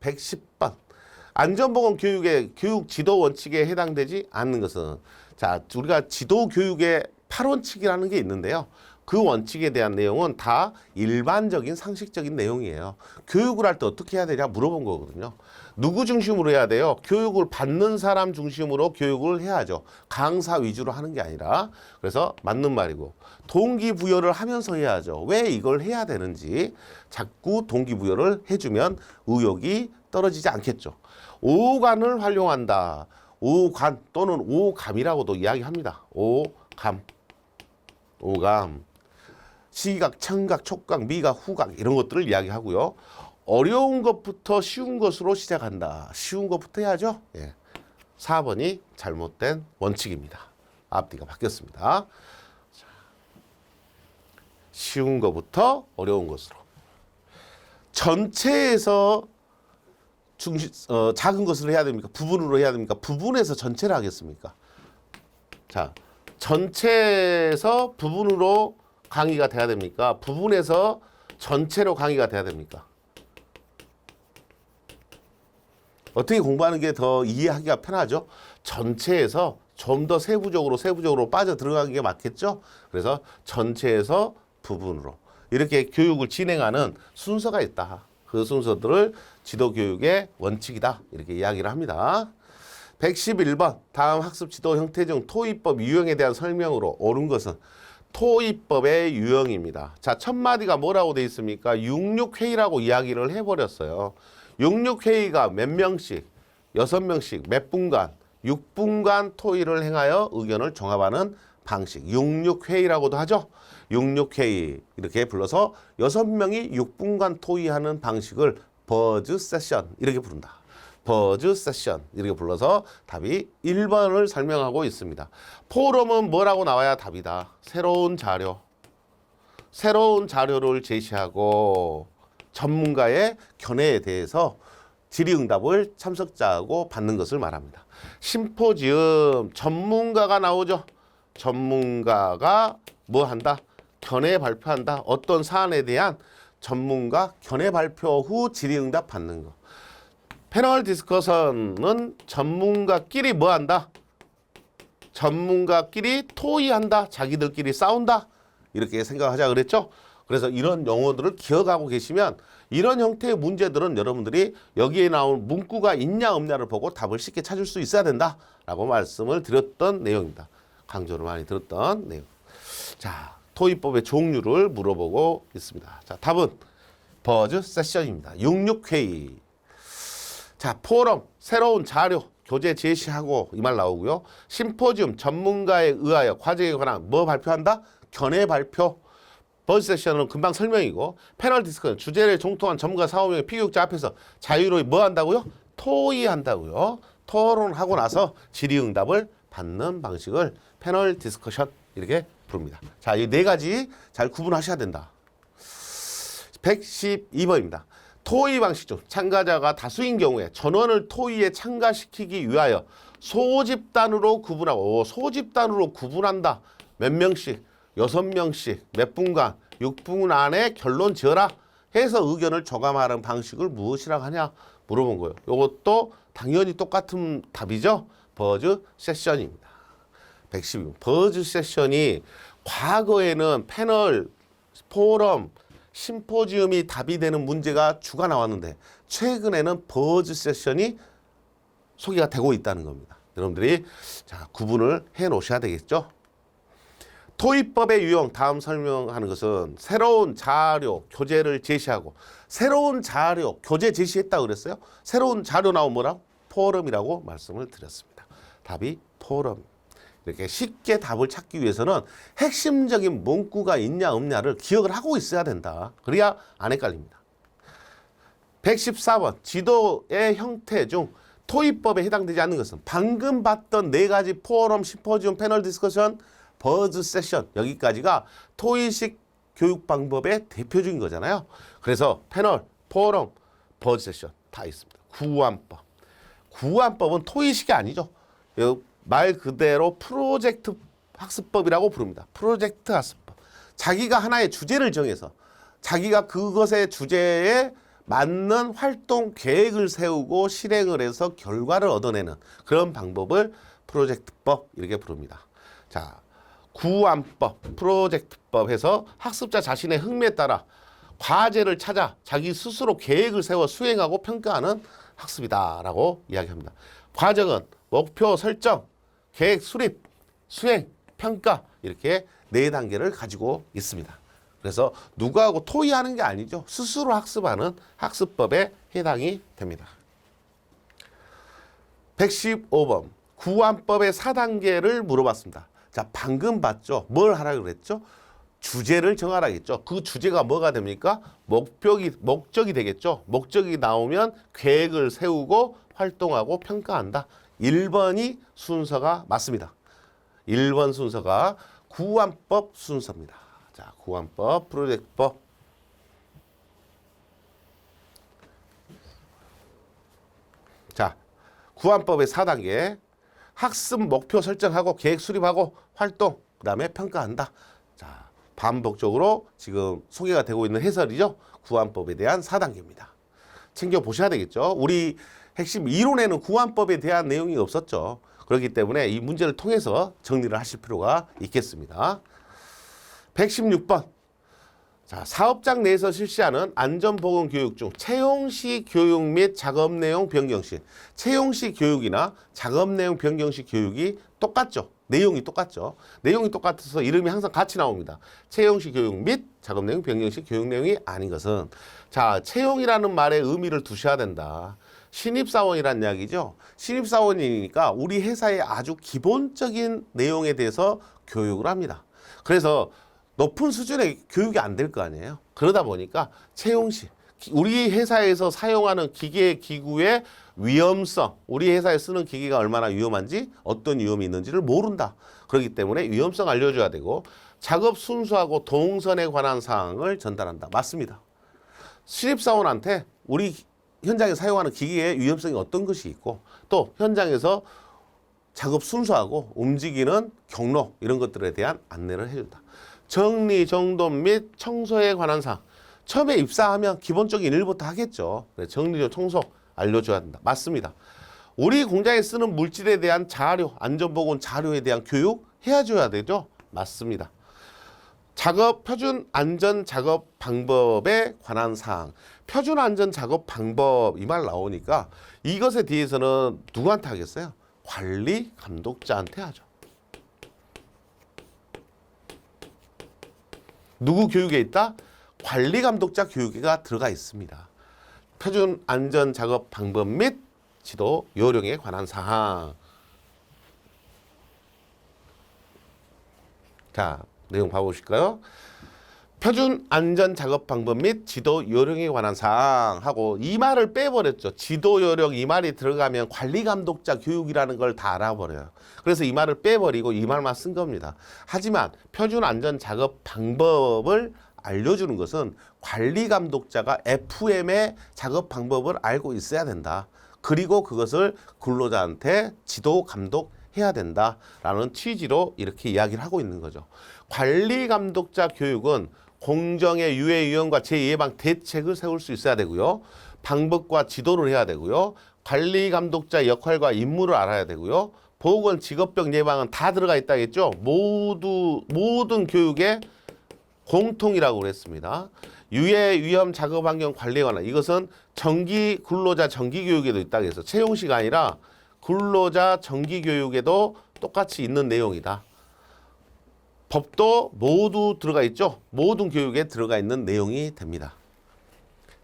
110번. 안전보건 교육의 교육 지도 원칙에 해당되지 않는 것은, 자, 우리가 지도 교육의 8원칙이라는 게 있는데요. 그 원칙에 대한 내용은 다 일반적인 상식적인 내용이에요. 교육을 할 때 어떻게 해야 되냐 물어본 거거든요. 누구 중심으로 해야 돼요? 교육을 받는 사람 중심으로 교육을 해야죠. 강사 위주로 하는 게 아니라. 그래서 맞는 말이고, 동기부여를 하면서 해야죠. 왜 이걸 해야 되는지 자꾸 동기부여를 해주면 의욕이 떨어지지 않겠죠. 오감을 활용한다. 오감 또는 오감이라고도 이야기합니다. 오감. 시각, 청각, 촉각, 미각, 후각 이런 것들을 이야기하고요. 어려운 것부터 쉬운 것으로 시작한다. 쉬운 것부터 해야죠. 예. 4번이 잘못된 원칙입니다. 앞뒤가 바뀌었습니다. 자, 쉬운 것부터 어려운 것으로. 전체에서 작은 것을 해야 됩니까? 부분으로 해야 됩니까? 부분에서 전체를 하겠습니까? 자, 전체에서 부분으로 강의가 돼야 됩니까? 부분에서 전체로 강의가 돼야 됩니까? 어떻게 공부하는 게 더 이해하기가 편하죠? 전체에서 좀 더 세부적으로 빠져 들어가는 게 맞겠죠? 그래서 전체에서 부분으로 이렇게 교육을 진행하는 순서가 있다. 그 순서들을 지도교육의 원칙이다. 이렇게 이야기를 합니다. 111번 다음 학습 지도 형태 중 토의법 유형에 대한 설명으로 옳은 것은 토의법의 유형입니다. 자, 첫 마디가 뭐라고 돼 있습니까? 66회의라고 이야기를 해버렸어요. 66회의가 몇 명씩, 6명씩, 몇 분간, 6분간 토의를 행하여 의견을 종합하는 방식. 66회의라고도 하죠. 66회의 이렇게 불러서 6명이 6분간 토의하는 방식을 버즈 세션 이렇게 부른다. 버즈 세션 이렇게 불러서 답이 1번을 설명하고 있습니다. 포럼은 뭐라고 나와야 답이다. 새로운 자료를 제시하고 전문가의 견해에 대해서 질의응답을 참석자하고 받는 것을 말합니다. 심포지엄 전문가가 나오죠. 전문가가 뭐 한다? 견해 발표한다. 어떤 사안에 대한 전문가 견해 발표 후 질의응답 받는 거. 패널 디스커션은 전문가끼리 뭐 한다? 전문가끼리 토의한다. 자기들끼리 싸운다. 이렇게 생각하자 그랬죠? 그래서 이런 용어들을 기억하고 계시면 이런 형태의 문제들은 여러분들이 여기에 나온 문구가 있냐 없냐를 보고 답을 쉽게 찾을 수 있어야 된다라고 말씀을 드렸던 내용입니다. 강조를 많이 들었던 내용. 자, 토의법의 종류를 물어보고 있습니다. 자, 답은 버즈 세션입니다. 66회의. 자, 포럼, 새로운 자료, 교재 제시하고 이 말 나오고요. 심포지움, 전문가에 의하여 과제에 관한 뭐 발표한다? 견해 발표. 버즈 세션은 금방 설명이고, 패널 디스커는 주제를 종통한 전문가 4-5명의 피교육자 앞에서 자유로이 뭐 한다고요? 토의한다고요. 토론하고 나서 질의응답을 받는 방식을 패널 디스커션 이렇게 부릅니다. 자, 이 네 가지 잘 구분하셔야 된다. 112번입니다. 토의 방식 중 참가자가 다수인 경우에 전원을 토의에 참가시키기 위하여 소집단으로 구분하고, 소집단으로 구분한다. 몇 명씩, 6명씩, 몇 분간, 6분 안에 결론 지어라 해서 의견을 저감하는 방식을 무엇이라고 하냐 물어본 거예요. 이것도 당연히 똑같은 답이죠. 버즈 세션입니다. 112번. 버즈 세션이 과거에는 패널, 포럼, 심포지움이 답이 되는 문제가 주가 나왔는데 최근에는 버즈 세션이 소개가 되고 있다는 겁니다. 여러분들이 자, 구분을 해 놓으셔야 되겠죠. 토의법의 유형 다음 설명하는 것은 새로운 자료, 교재를 제시하고, 새로운 자료, 교재 제시했다고 그랬어요. 새로운 자료 나오면 뭐라고? 포럼이라고 말씀을 드렸습니다. 답이 포럼. 이렇게 쉽게 답을 찾기 위해서는 핵심적인 문구가 있냐 없냐를 기억을 하고 있어야 된다. 그래야 안 헷갈립니다. 114번 지도의 형태 중 토의법에 해당되지 않는 것은 방금 봤던 네 가지 포럼, 심포지움, 패널 디스커션, 버즈 세션 여기까지가 토의식 교육 방법의 대표적인 거잖아요. 그래서 패널, 포럼, 버즈 세션 다 있습니다. 구안법. 구안법은 토의식이 아니죠. 말 그대로 프로젝트 학습법이라고 부릅니다. 프로젝트 학습법. 자기가 하나의 주제를 정해서 자기가 그것의 주제에 맞는 활동 계획을 세우고 실행을 해서 결과를 얻어내는 그런 방법을 프로젝트법 이렇게 부릅니다. 자, 구안법, 프로젝트법 해서 학습자 자신의 흥미에 따라 과제를 찾아 자기 스스로 계획을 세워 수행하고 평가하는 학습이다라고 이야기합니다. 과정은 목표 설정, 계획 수립, 수행, 평가 이렇게 4단계를 가지고 있습니다. 그래서 누구하고 토의하는 게 아니죠. 스스로 학습하는 학습법에 해당이 됩니다. 115번 구안법의 4단계를 물어봤습니다. 자, 방금 봤죠? 뭘 하라고 그랬죠? 주제를 정하라 했죠. 그 주제가 뭐가 됩니까? 목적이 되겠죠. 목적이 나오면 계획을 세우고 활동하고 평가한다. 1번이 순서가 맞습니다. 1번 순서가 구안법 순서입니다. 자, 구안법, 프로젝트법. 자, 구안법의 4단계. 학습 목표 설정하고 계획 수립하고 활동, 그 다음에 평가한다. 자, 반복적으로 지금 소개가 되고 있는 해설이죠. 구안법에 대한 4단계입니다. 챙겨보셔야 되겠죠. 우리 핵심 이론에는 구안법에 대한 내용이 없었죠. 그렇기 때문에 이 문제를 통해서 정리를 하실 필요가 있겠습니다. 116번. 자, 사업장 내에서 실시하는 안전보건교육 중 채용시 교육 및 작업내용 변경 시 채용시 교육이나 작업내용 변경 시 교육이 똑같죠. 내용이 똑같죠. 내용이 똑같아서 이름이 항상 같이 나옵니다. 채용시 교육 및 작업내용 변경 시 교육 내용이 아닌 것은 자, 채용이라는 말에 의미를 두셔야 된다. 신입사원이란 이야기죠. 신입사원이니까 우리 회사의 아주 기본적인 내용에 대해서 교육을 합니다. 그래서 높은 수준의 교육이 안 될 거 아니에요. 그러다 보니까 채용 시 우리 회사에서 사용하는 기계, 기구의 위험성, 우리 회사에 쓰는 기계가 얼마나 위험한지 어떤 위험이 있는지를 모른다. 그렇기 때문에 위험성 알려줘야 되고 작업 순수하고 동선에 관한 사항을 전달한다. 맞습니다. 신입사원한테 우리 현장에 사용하는 기계의 위험성이 어떤 것이 있고 또 현장에서 작업 순수하고 움직이는 경로 이런 것들에 대한 안내를 해준다. 정리, 정돈 및 청소에 관한 사항. 처음에 입사하면 기본적인 일부터 하겠죠. 정리, 청소 알려줘야 된다. 맞습니다. 우리 공장에 쓰는 물질에 대한 자료, 안전보건 자료에 대한 교육 해줘야 되죠. 맞습니다. 작업 표준 안전 작업 방법에 관한 사항. 표준 안전 작업 방법 이 말 나오니까 이것에 대해서는 누구한테 하겠어요? 관리 감독자한테 하죠. 누구 교육에 있다? 관리 감독자 교육가 들어가 있습니다. 표준 안전 작업 방법 및 지도 요령에 관한 사항. 자, 내용 봐보실까요? 표준 안전 작업 방법 및 지도 요령에 관한 사항 하고 이 말을 빼버렸죠. 지도 요령 이 말이 들어가면 관리 감독자 교육이라는 걸 다 알아버려요. 그래서 이 말을 빼버리고 이 말만 쓴 겁니다. 하지만 표준 안전 작업 방법을 알려주는 것은 관리 감독자가 FM의 작업 방법을 알고 있어야 된다. 그리고 그것을 근로자한테 지도 감독해야 된다라는 취지로 이렇게 이야기를 하고 있는 거죠. 관리 감독자 교육은 공정의 유해 위험과 재예방 대책을 세울 수 있어야 되고요. 방법과 지도를 해야 되고요. 관리 감독자 역할과 임무를 알아야 되고요. 보건 직업병 예방은 다 들어가 있다겠죠. 모든 교육의 공통이라고 그랬습니다. 유해 위험 작업 환경 관리에 관한 이것은 근로자 정기 교육에도 있다고 해서 채용시가 아니라 근로자 정기 교육에도 똑같이 있는 내용이다. 법도 모두 들어가 있죠. 모든 교육에 들어가 있는 내용이 됩니다.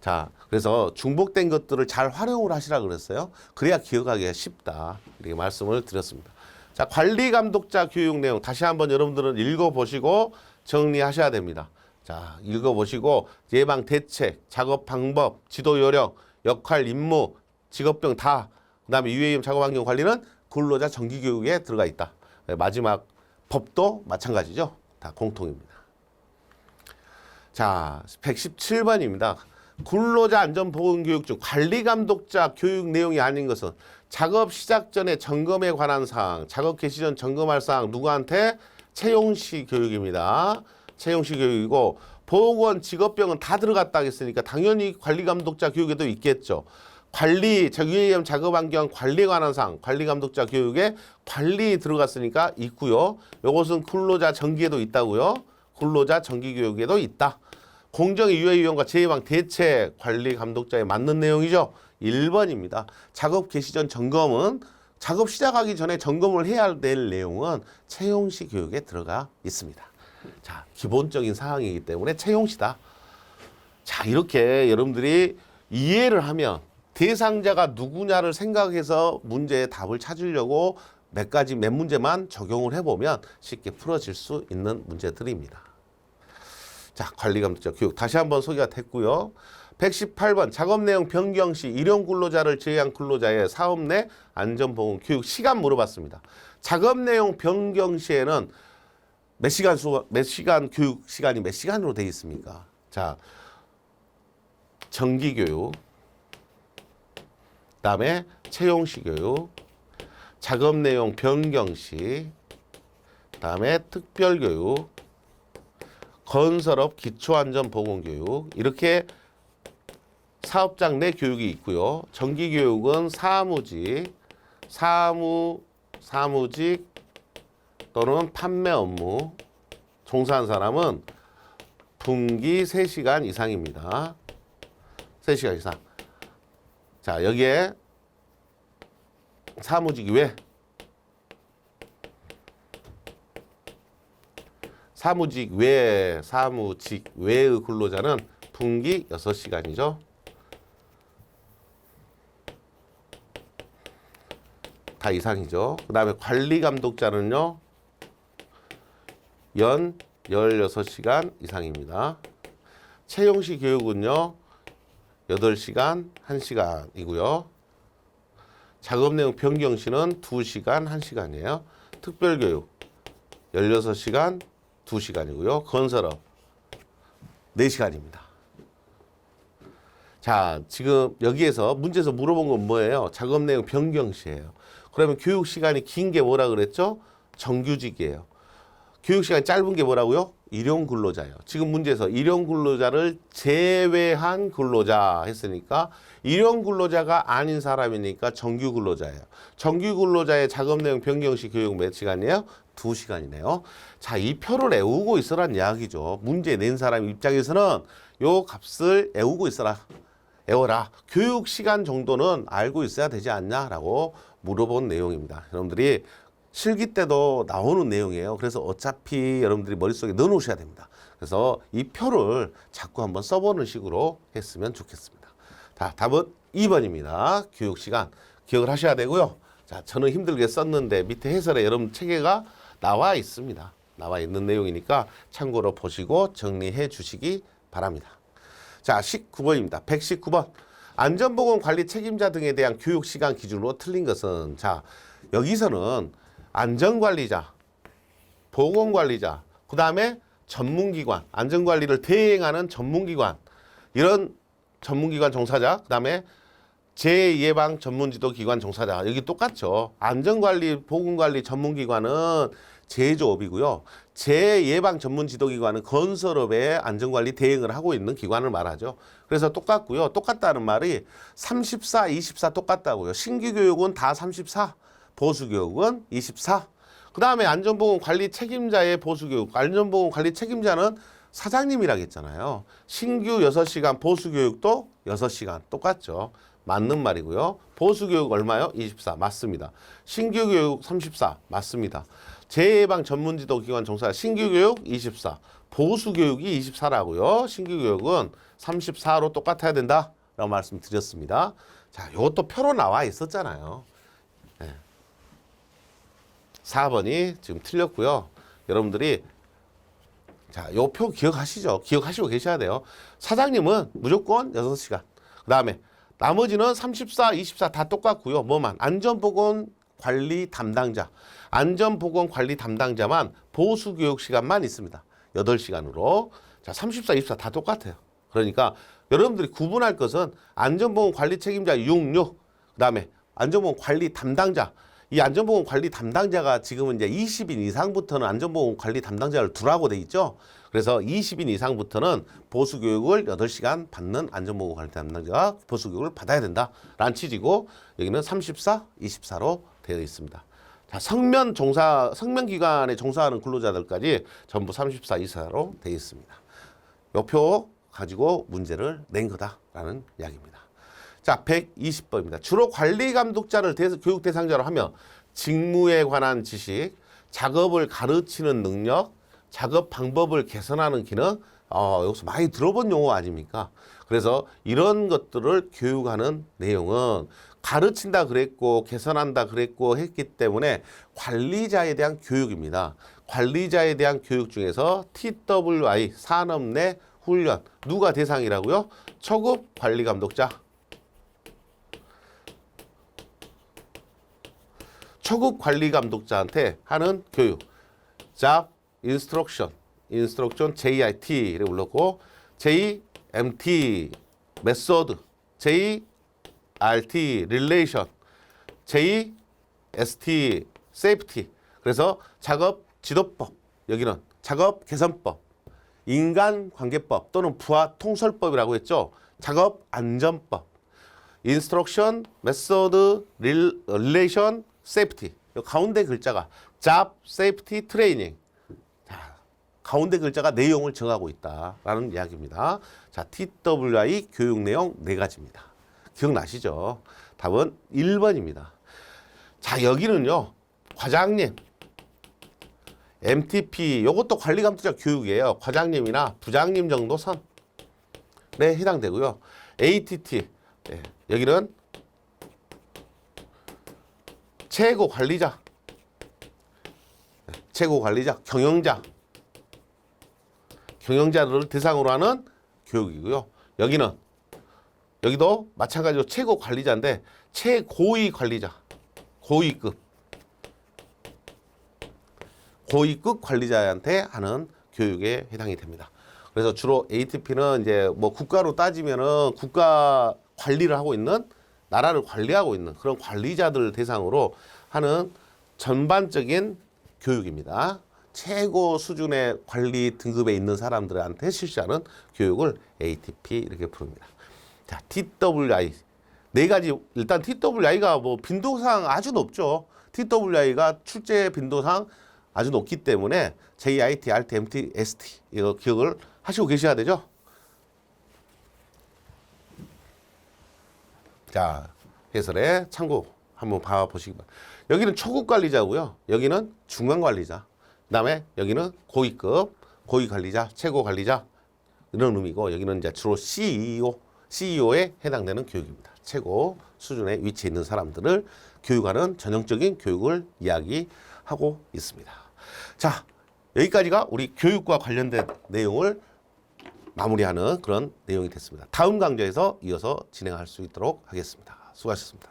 자, 그래서 중복된 것들을 잘 활용을 하시라 그랬어요. 그래야 기억하기가 쉽다. 이렇게 말씀을 드렸습니다. 자, 관리 감독자 교육 내용 다시 한번 여러분들은 읽어보시고 정리하셔야 됩니다. 자, 읽어보시고 예방 대책, 작업 방법, 지도 요령, 역할, 임무, 직업병 다 그다음에 유해위험 작업 환경 관리는 근로자 정기 교육에 들어가 있다. 마지막 법도 마찬가지죠. 다 공통입니다. 자, 117번입니다. 근로자 안전보건교육 중 관리감독자 교육 내용이 아닌 것은 작업 시작 전에 점검에 관한 사항, 작업 개시 전 점검할 사항 누구한테? 채용시 교육입니다. 채용시 교육이고 보건, 직업병은 다 들어갔다 하겠으니까 당연히 관리감독자 교육에도 있겠죠. 관리, UAM 작업환경 관리에 관한 사항, 관리감독자 교육에 관리 들어갔으니까 있고요. 요것은 근로자 정기에도 있다고요. 근로자 정기교육에도 있다. 공정의 유해위원과 제2방 대체 관리감독자에 맞는 내용이죠. 1번입니다. 작업 개시 전 점검은 작업 시작하기 전에 점검을 해야 될 내용은 채용시 교육에 들어가 있습니다. 자, 기본적인 사항이기 때문에 채용시다. 자, 이렇게 여러분들이 이해를 하면 대상자가 누구냐를 생각해서 문제의 답을 찾으려고 몇 문제만 적용을 해보면 쉽게 풀어질 수 있는 문제들입니다. 자, 관리감독자 교육 다시 한번 소개가 됐고요. 118번 작업 내용 변경 시 일용 근로자를 제외한 근로자의 사업 내 안전보건 교육 시간 물어봤습니다. 작업 내용 변경 시에는 몇 시간 교육 시간이 몇 시간으로 되어 있습니까? 자, 정기교육, 그다음에 채용시 교육, 작업 내용 변경 시, 그다음에 특별교육, 건설업 기초안전보건교육 이렇게 사업장 내 교육이 있고요. 정기교육은 사무직 또는 판매 업무 종사한 사람은 분기 3시간 이상입니다. 3시간 이상. 자, 여기에 사무직 외 외의 근로자는 분기 6시간이죠. 다 이상이죠. 그 다음에 관리감독자는요. 연 16시간 이상입니다. 채용시 교육은요. 8시간 1시간이고요. 작업 내용 변경 시는 2시간 1시간이에요. 특별교육 16시간 2시간이고요. 건설업 4시간입니다. 자, 지금 여기에서 문제에서 물어본 건 뭐예요? 작업 내용 변경 시예요. 그러면 교육 시간이 긴 게 뭐라 그랬죠? 정규직이에요. 교육 시간이 짧은 게 뭐라고요? 일용 근로자예요. 지금 문제에서 일용 근로자를 제외한 근로자 했으니까 일용 근로자가 아닌 사람이니까 정규 근로자예요. 정규 근로자의 작업 내용 변경 시 교육 몇 시간이에요? 2시간이네요. 자, 이 표를 외우고 있으란 이야기죠. 문제 낸 사람 입장에서는 요 값을 외워라. 교육 시간 정도는 알고 있어야 되지 않냐라고 물어본 내용입니다. 여러분들이 실기 때도 나오는 내용이에요. 그래서 어차피 여러분들이 머릿속에 넣어 놓으셔야 됩니다. 그래서 이 표를 자꾸 한번 써보는 식으로 했으면 좋겠습니다. 자, 답은 2번입니다. 교육 시간 기억을 하셔야 되고요. 자, 저는 힘들게 썼는데 밑에 해설에 여러분 체계가 나와 있습니다. 나와 있는 내용이니까 참고로 보시고 정리해 주시기 바랍니다. 자, 19번입니다. 119번. 안전보건 관리 책임자 등에 대한 교육 시간 기준으로 틀린 것은, 자, 여기서는 안전관리자, 보건관리자, 그 다음에 전문기관, 안전관리를 대행하는 전문기관, 이런 전문기관 종사자, 그 다음에 재예방 전문지도기관 종사자, 여기 똑같죠. 안전관리, 보건관리 전문기관은 제조업이고요. 재예방 전문지도기관은 건설업의 안전관리 대행을 하고 있는 기관을 말하죠. 그래서 똑같고요. 똑같다는 말이 34, 24 똑같다고요. 신규교육은 다 34, 보수교육은 24. 그 다음에 안전보건관리 책임자의 보수교육, 안전보건관리 책임자는 사장님이라고 했잖아요. 신규 6시간, 보수교육도 6시간 똑같죠. 맞는 말이고요. 보수교육 얼마요? 24. 맞습니다. 신규교육 34. 맞습니다. 재예방 전문지도기관 종사 신규교육 24. 보수교육이 24라고요. 신규교육은 34로 똑같아야 된다라고 말씀드렸습니다. 자, 이것도 표로 나와 있었잖아요. 네. 4번이 지금 틀렸고요. 여러분들이 자, 요 표 기억하시죠? 기억하시고 계셔야 돼요. 사장님은 무조건 6시간. 그 다음에 나머지는 34, 24 다 똑같고요. 뭐만? 안전보건관리 담당자. 안전보건관리 담당자만 보수교육 시간만 있습니다. 8시간으로. 자, 34, 24 다 똑같아요. 그러니까 여러분들이 구분할 것은 안전보건관리 책임자 66, 그 다음에 안전보건관리 담당자. 이 안전보건 관리 담당자가 지금은 이제 20인 이상부터는 안전보건 관리 담당자를 두라고 돼 있죠. 그래서 20인 이상부터는 보수교육을 8시간 받는 안전보건 관리 담당자가 보수교육을 받아야 된다라는 취지고, 여기는 34, 24로 되어 있습니다. 자, 성면기관에 종사하는 근로자들까지 전부 34, 24로 되어 있습니다. 요 표 가지고 문제를 낸 거다라는 이야기입니다. 자, 120번입니다. 주로 관리 감독자를 교육 대상자로 하며 직무에 관한 지식, 작업을 가르치는 능력, 작업 방법을 개선하는 기능, 여기서 많이 들어본 용어 아닙니까? 그래서 이런 것들을 교육하는 내용은 가르친다 그랬고 개선한다 그랬고 했기 때문에 관리자에 대한 교육입니다. 관리자에 대한 교육 중에서 TWI, 산업 내 훈련, 누가 대상이라고요? 초급 관리 감독자. 초급 관리 감독자한테 하는 교육. Job Instruction, JIT를 불렀고, JMT, Method, JRT, Relation, JST, Safety. 그래서 작업 지도법, 여기는 작업 개선법, 인간관계법 또는 부하 통솔법이라고 했죠. 작업 안전법, Instruction, Method, Relation, Safety. 이 가운데 글자가 Job Safety Training. 자, 가운데 글자가 내용을 정하고 있다라는 이야기입니다. 자, TWI 교육 내용 4가지입니다. 기억나시죠? 답은 1번입니다. 자, 여기는요, 과장님, MTP, 이것도 관리감독자 교육이에요. 과장님이나 부장님 정도 선에 해당되고요. ATT, 여기는 최고 관리자, 경영자를 대상으로 하는 교육이고요. 여기도 마찬가지로 최고 관리자인데 최고위 관리자, 고위급 관리자한테 하는 교육에 해당이 됩니다. 그래서 주로 ATP는 이제 뭐 국가로 따지면은 국가 관리를 하고 있는, 나라를 관리하고 있는 그런 관리자들 대상으로 하는 전반적인 교육입니다. 최고 수준의 관리 등급에 있는 사람들한테 실시하는 교육을 ATP 이렇게 부릅니다. 자, TWI 4가지. 일단 TWI가 뭐 빈도상 아주 높죠. TWI가 출제 빈도상 아주 높기 때문에 JIT, RT, MT, ST 이거 기억을 하시고 계셔야 되죠. 자, 해설에 참고 한번 봐보시기 바랍니다. 여기는 초급 관리자고요. 여기는 중간 관리자. 그 다음에 여기는 고위급, 고위 관리자, 최고 관리자 이런 의미고, 여기는 이제 주로 CEO에 해당되는 교육입니다. 최고 수준에 위치해 있는 사람들을 교육하는 전형적인 교육을 이야기하고 있습니다. 자, 여기까지가 우리 교육과 관련된 내용을 마무리하는 그런 내용이 됐습니다. 다음 강좌에서 이어서 진행할 수 있도록 하겠습니다. 수고하셨습니다.